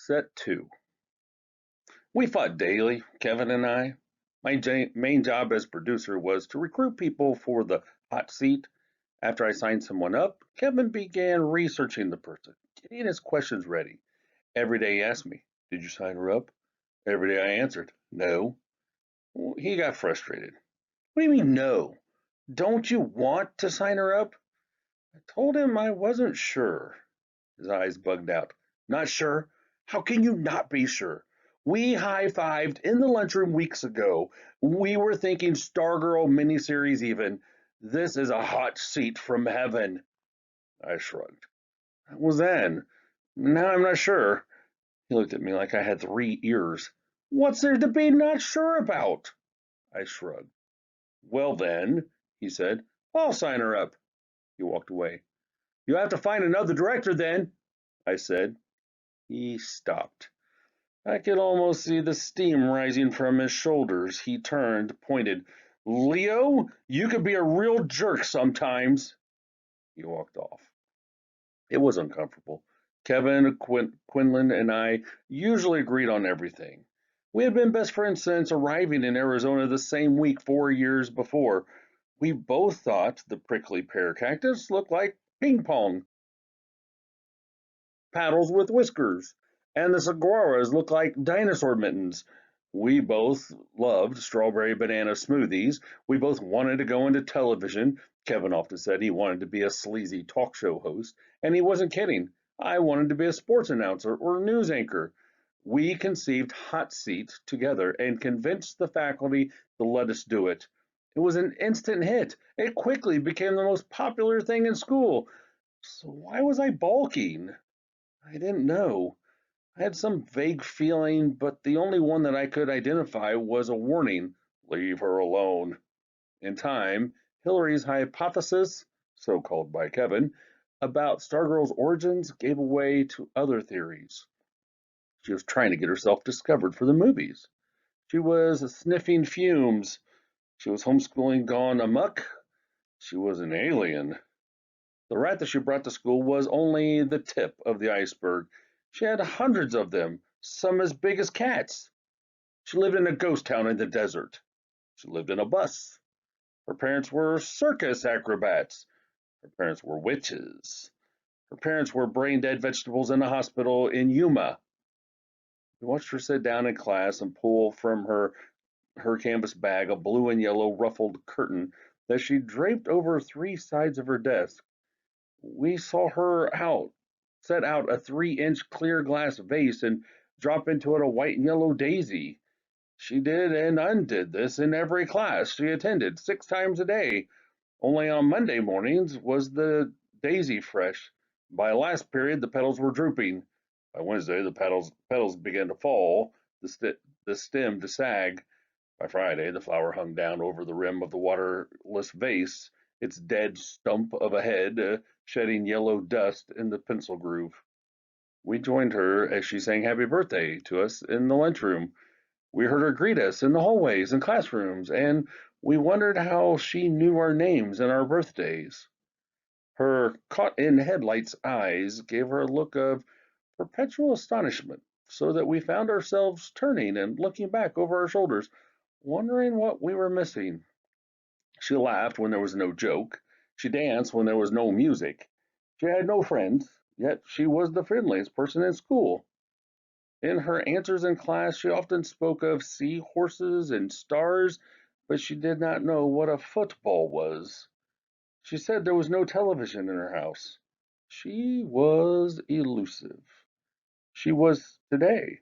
Set 2. We fought daily, Kevin and I. My main job as producer was to recruit people for the hot seat. After I signed someone up, Kevin began researching the person, getting his questions ready. Every day he asked me, "Did you sign her up?" Every day I answered, "No." Well, he got frustrated. "What do you mean, no? Don't you want to sign her up?" I told him I wasn't sure. His eyes bugged out. "Not sure? How can you not be sure? We high-fived in the lunchroom weeks ago. We were thinking Stargirl miniseries even. This is a hot seat from heaven." I shrugged. "That was then. Now I'm not sure." He looked at me like I had 3 ears. "What's there to be not sure about?" I shrugged. "Well then," he said, "I'll sign her up." He walked away. "You have to find another director then," I said. He stopped. I could almost see the steam rising from his shoulders. He turned, pointed. "Leo, you could be a real jerk sometimes." He walked off. It was uncomfortable. Kevin, Quinlan, and I usually agreed on everything. We had been best friends since arriving in Arizona the same week 4 years before. We both thought the prickly pear cactus looked like ping pong paddles with whiskers, and the saguaros looked like dinosaur mittens. We both loved strawberry banana smoothies. We both wanted to go into television. Kevin often said he wanted to be a sleazy talk show host, and he wasn't kidding. I wanted to be a sports announcer or news anchor. We conceived Hot Seat together and convinced the faculty to let us do it. It was an instant hit. It quickly became the most popular thing in school. So why was I balking? I didn't know. I had some vague feeling, but the only one that I could identify was a warning: leave her alone. In time, Hillary's hypothesis, so called by Kevin, about Stargirl's origins gave way to other theories. She was trying to get herself discovered for the movies. She was sniffing fumes. She was homeschooling gone amok. She was an alien. The rat that she brought to school was only the tip of the iceberg. She had hundreds of them, some as big as cats. She lived in a ghost town in the desert. She lived in a bus. Her parents were circus acrobats. Her parents were witches. Her parents were brain dead vegetables in a hospital in Yuma. We watched her sit down in class and pull from her canvas bag a blue and yellow ruffled curtain that she draped over 3 sides of her desk. We saw her set out a 3-inch clear glass vase and drop into it a white and yellow daisy. She did and undid this in every class she attended 6 times a day. Only on Monday mornings was the daisy fresh. By last period, the petals were drooping. By Wednesday, the petals began to fall, the stem to sag. By Friday, the flower hung down over the rim of the waterless vase, its dead stump of a head shedding yellow dust in the pencil groove. We joined her as she sang happy birthday to us in the lunchroom. We heard her greet us in the hallways and classrooms, and we wondered how she knew our names and our birthdays. Her caught in headlights eyes gave her a look of perpetual astonishment, so that we found ourselves turning and looking back over our shoulders, wondering what we were missing. She laughed when there was no joke. She danced when there was no music. She had no friends, yet she was the friendliest person in school. In her answers in class, she often spoke of seahorses and stars, but she did not know what a football was. She said there was no television in her house. She was elusive. She was today.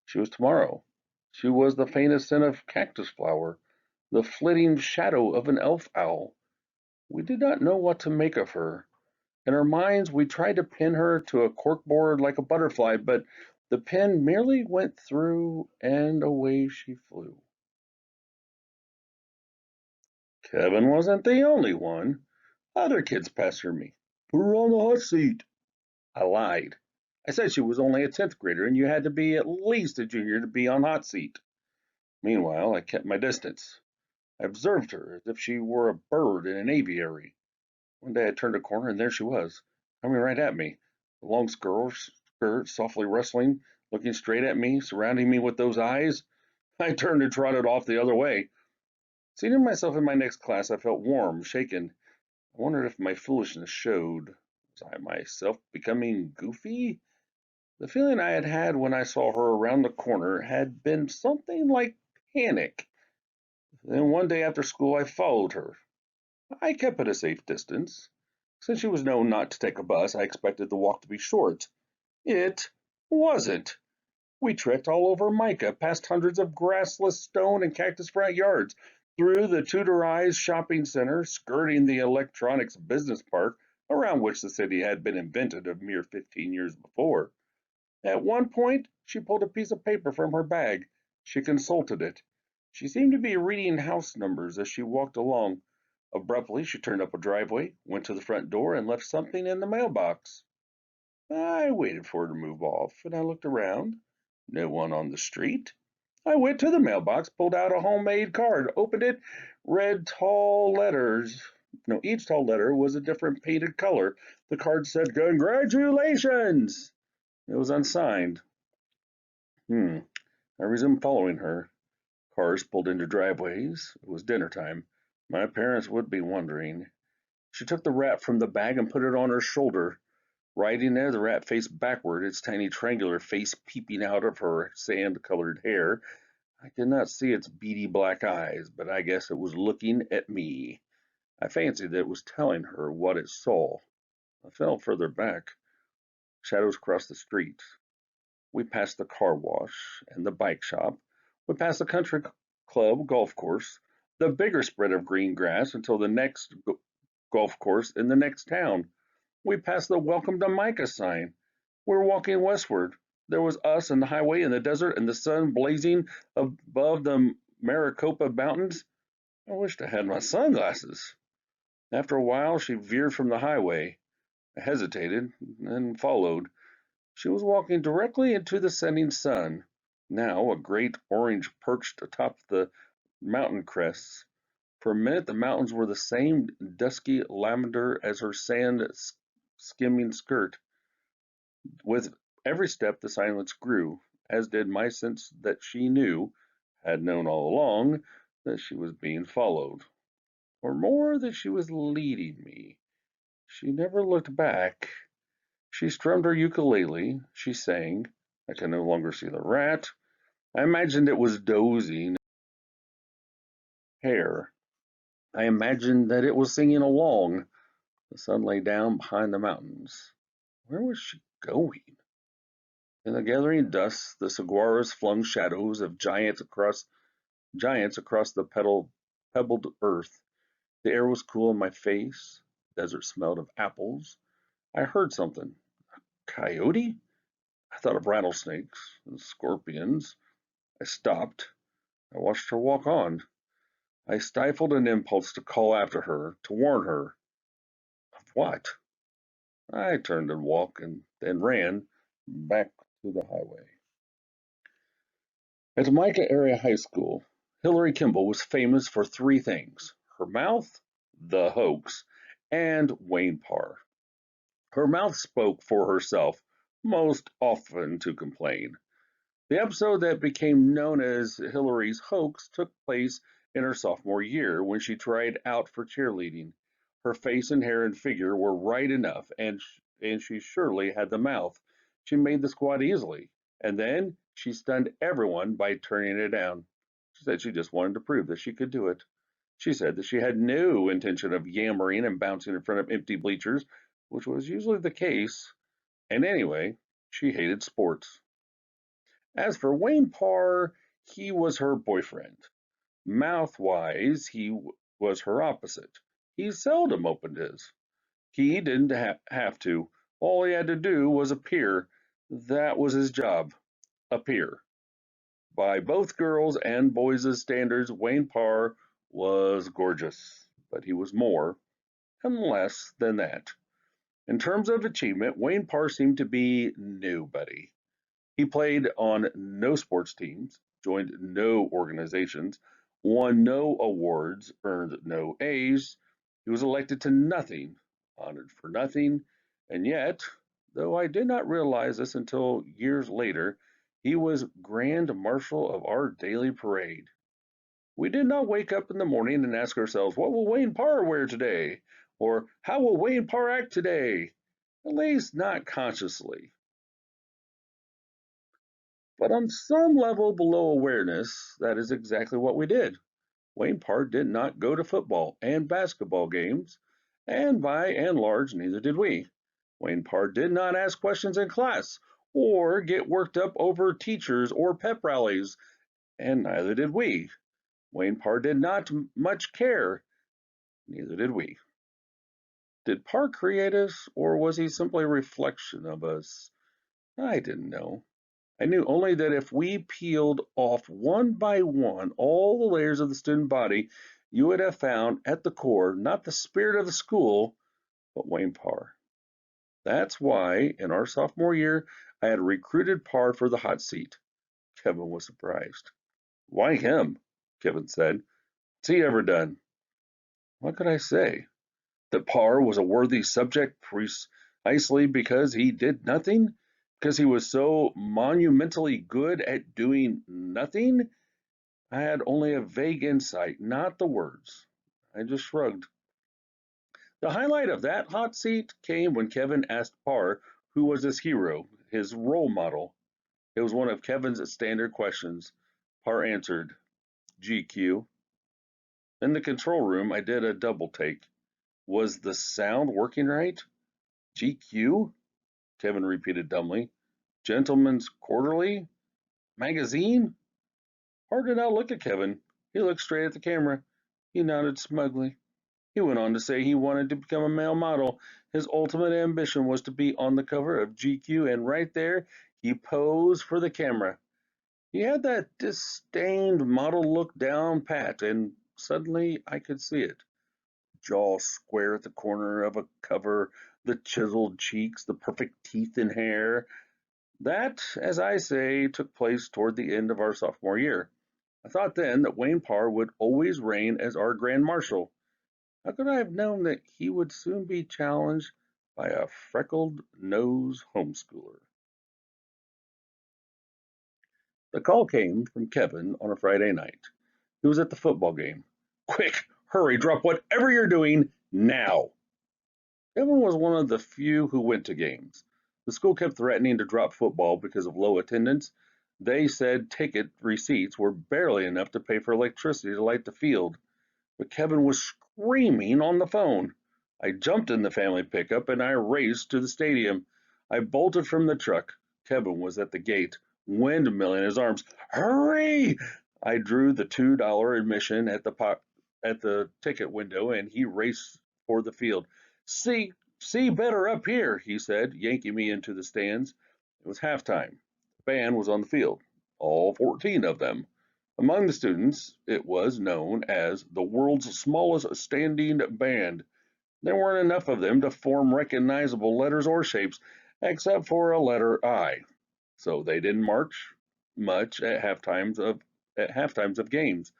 She was tomorrow. She was the faintest scent of cactus flower, the flitting shadow of an elf owl. We did not know what to make of her. In our minds, we tried to pin her to a corkboard like a butterfly, but the pin merely went through and away she flew. Kevin wasn't the only one. Other kids pestered me. "Put her on the hot seat." I lied. I said she was only a 10th grader and you had to be at least a junior to be on hot seat. Meanwhile, I kept my distance. I observed her as if she were a bird in an aviary. One day I turned a corner and there she was, coming right at me, the long skirt softly rustling, looking straight at me, surrounding me with those eyes. I turned and trotted off the other way. Seeing myself in my next class, I felt warm, shaken. I wondered if my foolishness showed. Was I myself becoming goofy? The feeling I had had when I saw her around the corner had been something like panic. Then one day after school, I followed her. I kept at a safe distance. Since she was known not to take a bus, I expected the walk to be short. It wasn't. We trekked all over Micah, past hundreds of grassless stone and cactus front yards, through the Tudorized shopping center, skirting the electronics business park, around which the city had been invented a mere 15 years before. At one point, she pulled a piece of paper from her bag. She consulted it. She seemed to be reading house numbers as she walked along. Abruptly, she turned up a driveway, went to the front door, and left something in the mailbox. I waited for her to move off, and I looked around. No one on the street. I went to the mailbox, pulled out a homemade card, opened it, read tall letters. No, each tall letter was a different painted color. The card said, "Congratulations!" It was unsigned. I resumed following her. Cars pulled into driveways. It was dinner time. My parents would be wondering. She took the wrap from the bag and put it on her shoulder. Riding there, the rat faced backward, its tiny triangular face peeping out of her sand-colored hair. I could not see its beady black eyes, but I guess it was looking at me. I fancied that it was telling her what it saw. I fell further back. Shadows crossed the street. We passed the car wash and the bike shop. We passed the country club golf course, the bigger spread of green grass until the next golf course in the next town. We passed the "Welcome to Micah" sign. We were walking westward. There was us and the highway and the desert and the sun blazing above the Maricopa Mountains. I wished I had my sunglasses. After a while, she veered from the highway. I hesitated and followed. She was walking directly into the setting sun. Now a great orange perched atop the mountain crests. For a minute the mountains were the same dusky lavender as her sand skimming skirt. With every step the silence grew, as did my sense that she knew, had known all along, that she was being followed, or more, that she was leading me. She never looked back. She strummed her ukulele. She sang. I could no longer see the rat. I imagined it was dozing hair. I imagined that it was singing along. The sun lay down behind the mountains. Where was she going? In the gathering dusk, the saguaros flung shadows of giants across the pebbled earth. The air was cool in my face. The desert smelled of apples. I heard something. Coyote? I thought of rattlesnakes and scorpions. I stopped. I watched her walk on. I stifled an impulse to call after her, to warn her. Of what? I turned and walked and then ran back to the highway. At Micah Area High School, Hillary Kimball was famous for three things: her mouth, the hoax, and Wayne Parr. Her mouth spoke for herself, most often to complain. The episode that became known as Hillary's hoax took place in her sophomore year when she tried out for cheerleading. Her face and hair and figure were right enough, and she surely had the mouth. She made the squad easily, and then she stunned everyone by turning it down. She said she just wanted to prove that she could do it. She said that she had no intention of yammering and bouncing in front of empty bleachers, which was usually the case, and anyway, she hated sports. As for Wayne Parr, he was her boyfriend. Mouth-wise, he was her opposite. He seldom opened his. He didn't have to. All he had to do was appear. That was his job. Appear. By both girls' and boys' standards, Wayne Parr was gorgeous, but he was more and less than that. In terms of achievement, Wayne Parr seemed to be nobody. He played on no sports teams, joined no organizations, won no awards, earned no A's. He was elected to nothing, honored for nothing, and yet, though I did not realize this until years later, He was Grand Marshal of our daily parade. We did not wake up in the morning and ask ourselves, what will Wayne Parr wear today? Or how will Wayne Parr act today? At least not consciously. But on some level below awareness, that is exactly what we did. Wayne Parr did not go to football and basketball games, and by and large, neither did we. Wayne Parr did not ask questions in class or get worked up over teachers or pep rallies, and neither did we. Wayne Parr did not much care, neither did we. Did Parr create us, or was he simply a reflection of us? I didn't know. I knew only that if we peeled off one by one all the layers of the student body, you would have found at the core not the spirit of the school, but Wayne Parr. That's why in our sophomore year, I had recruited Parr for the hot seat. Kevin was surprised. Why him? Kevin said. What's he ever done? What could I say? That Parr was a worthy subject precisely because he did nothing? Because he was so monumentally good at doing nothing? I had only a vague insight, not the words. I just shrugged. The highlight of that hot seat came when Kevin asked Parr who was his hero, his role model. It was one of Kevin's standard questions. Parr answered, GQ. In the control room, I did a double take. Was the sound working right? GQ? Kevin repeated dumbly. Gentleman's Quarterly? Magazine? Parr did not look at Kevin. He looked straight at the camera. He nodded smugly. He went on to say he wanted to become a male model. His ultimate ambition was to be on the cover of GQ, and right there, he posed for the camera. He had that disdained model look down pat, and suddenly I could see it. Jaw square at the corner of a cover, the chiseled cheeks, the perfect teeth and hair. That, as I say, took place toward the end of our sophomore year. I thought then that Wayne Parr would always reign as our Grand Marshal. How could I have known that he would soon be challenged by a freckled nose homeschooler? The call came from Kevin on a Friday night. He was at the football game. Quick, hurry, drop whatever you're doing now. Kevin was one of the few who went to games. The school kept threatening to drop football because of low attendance. They said ticket receipts were barely enough to pay for electricity to light the field. But Kevin was screaming on the phone. I jumped in the family pickup and I raced to the stadium. I bolted from the truck. Kevin was at the gate, windmill in his arms. Hurry! I drew the $2 admission at the ticket window and he raced for the field. See better up here, he said, yanking me into the stands. It was halftime. The band was on the field, all 14 of them. Among the students, it was known as the world's smallest standing band. There weren't enough of them to form recognizable letters or shapes, except for a letter I. So they didn't march much at halftimes of games.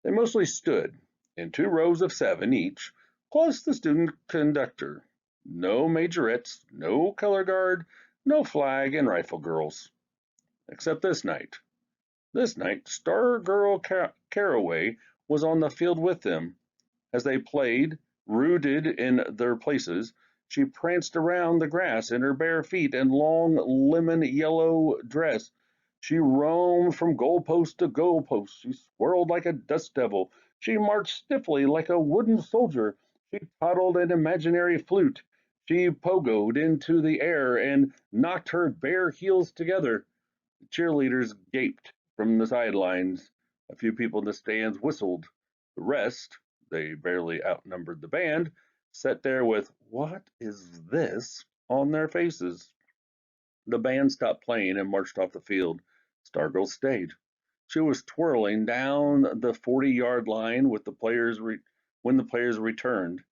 They mostly stood in two rows of seven each, plus the student conductor. No majorettes, no color guard, no flag and rifle girls. Except this night. This night, Stargirl Caraway was on the field with them. As they played, rooted in their places, she pranced around the grass in her bare feet and long lemon yellow dress. She roamed from goalpost to goalpost. She swirled like a dust devil. She marched stiffly like a wooden soldier. She toddled an imaginary flute. She pogoed into the air and knocked her bare heels together. The cheerleaders gaped from the sidelines. A few people in the stands whistled. The rest, they barely outnumbered the band, sat there with "What is this?" on their faces. The band stopped playing and marched off the field. Stargirl stayed. She was twirling down the 40-yard line with when the players returned.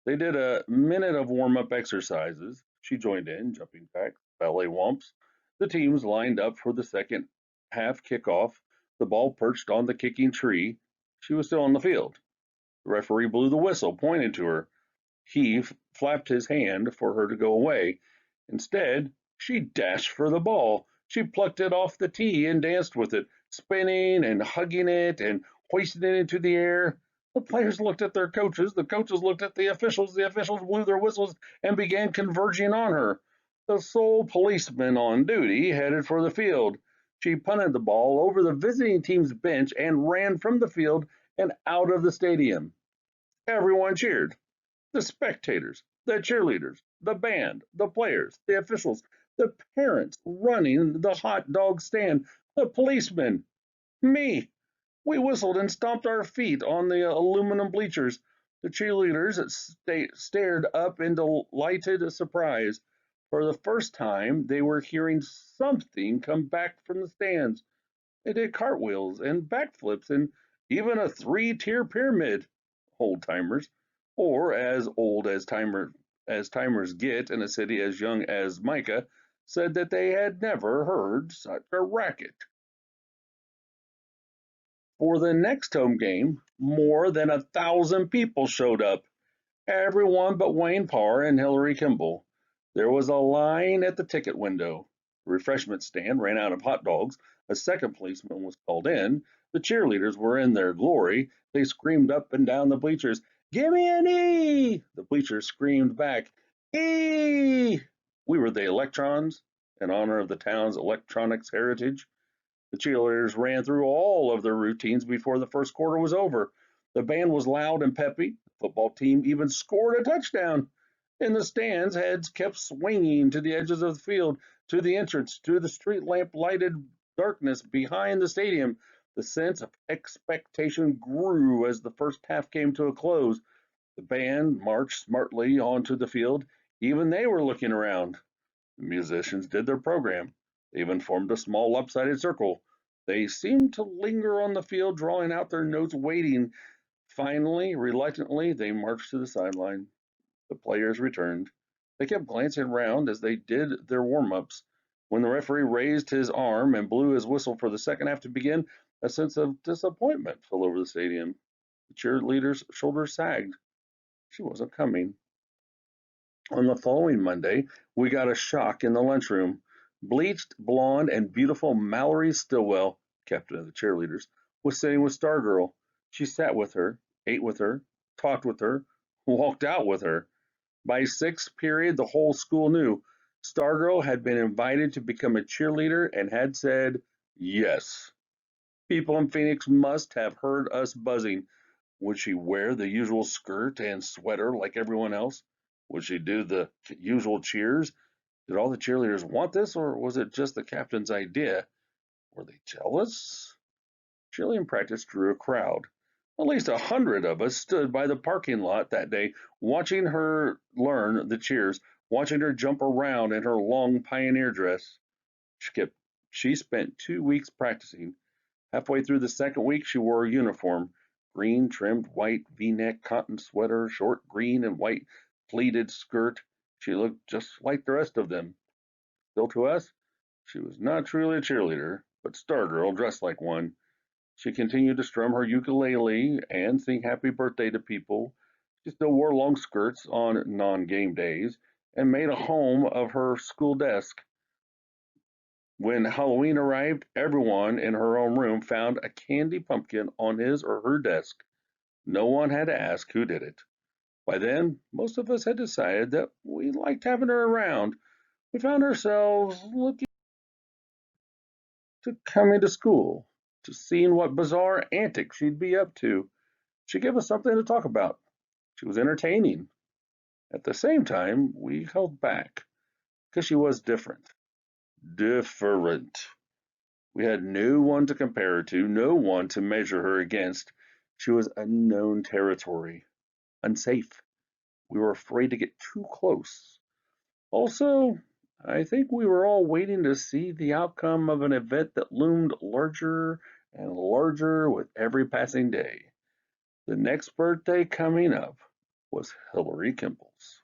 They did a minute of warm-up exercises. She joined in, jumping jacks, ballet whomps. The teams lined up for the second half kickoff. The ball perched on the kicking tree. She was still on the field. The referee blew the whistle, pointed to her. He flapped his hand for her to go away. Instead, she dashed for the ball. She plucked it off the tee and danced with it, spinning and hugging it and hoisting it into the air. The players looked at their coaches, the coaches looked at the officials blew their whistles and began converging on her. The sole policeman on duty headed for the field. She punted the ball over the visiting team's bench and ran from the field and out of the stadium. Everyone cheered. The spectators, the cheerleaders, the band, the players, the officials, the parents running the hot dog stand, the policemen, me. We whistled and stomped our feet on the aluminum bleachers. The cheerleaders stared up in delighted surprise. For the first time, they were hearing something come back from the stands. They did cartwheels and backflips and even a three-tier pyramid. Old timers, or as old as timers get in a city as young as Micah, said that they had never heard such a racket. For the next home game, more than 1,000 people showed up, everyone but Wayne Parr and Hillary Kimball. There was a line at the ticket window. The refreshment stand ran out of hot dogs. A second policeman was called in. The cheerleaders were in their glory. They screamed up and down the bleachers, "Give me an E!" The bleachers screamed back, "E!" We were the Electrons, in honor of the town's electronics heritage. The cheerleaders ran through all of their routines before the first quarter was over. The band was loud and peppy. The football team even scored a touchdown. In the stands, heads kept swinging to the edges of the field, to the entrance, to the street lamp lighted darkness behind the stadium. The sense of expectation grew as the first half came to a close. The band marched smartly onto the field. Even they were looking around. The musicians did their program. They even formed a small lopsided circle. They seemed to linger on the field, drawing out their notes, waiting. Finally, reluctantly, they marched to the sideline. The players returned. They kept glancing round as they did their warm-ups. When the referee raised his arm and blew his whistle for the second half to begin, a sense of disappointment fell over the stadium. The cheerleader's shoulders sagged. She wasn't coming. On the following Monday, we got a shock in the lunchroom. Bleached, blonde, and beautiful Mallory Stillwell, captain of the cheerleaders, was sitting with Stargirl. She sat with her, ate with her, talked with her, walked out with her. By sixth period, the whole school knew Stargirl had been invited to become a cheerleader and had said yes. People in Phoenix must have heard us buzzing. Would she wear the usual skirt and sweater like everyone else? Would she do the usual cheers? Did all the cheerleaders want this, or was it just the captain's idea? Were they jealous? Cheerleading practice drew a crowd. At least 100 of us stood by the parking lot that day, watching her learn the cheers, watching her jump around in her long pioneer dress. She spent 2 weeks practicing. Halfway through the second week, she wore a uniform: green trimmed white V-neck cotton sweater, short green and white pleated skirt. She looked just like the rest of them. Still to us, she was not truly a cheerleader, but Stargirl dressed like one. She continued to strum her ukulele and sing happy birthday to people. She still wore long skirts on non-game days and made a home of her school desk. When Halloween arrived, everyone in her own room found a candy pumpkin on his or her desk. No one had to ask who did it. By then, most of us had decided that we liked having her around. We found ourselves looking to coming to school, to seeing what bizarre antics she'd be up to. She gave us something to talk about. She was entertaining. At the same time, we held back because she was different. Different. We had no one to compare her to, no one to measure her against. She was unknown territory, unsafe. We were afraid to get too close. Also, I think we were all waiting to see the outcome of an event that loomed larger and larger with every passing day. The next birthday coming up was Hillary Kimball's.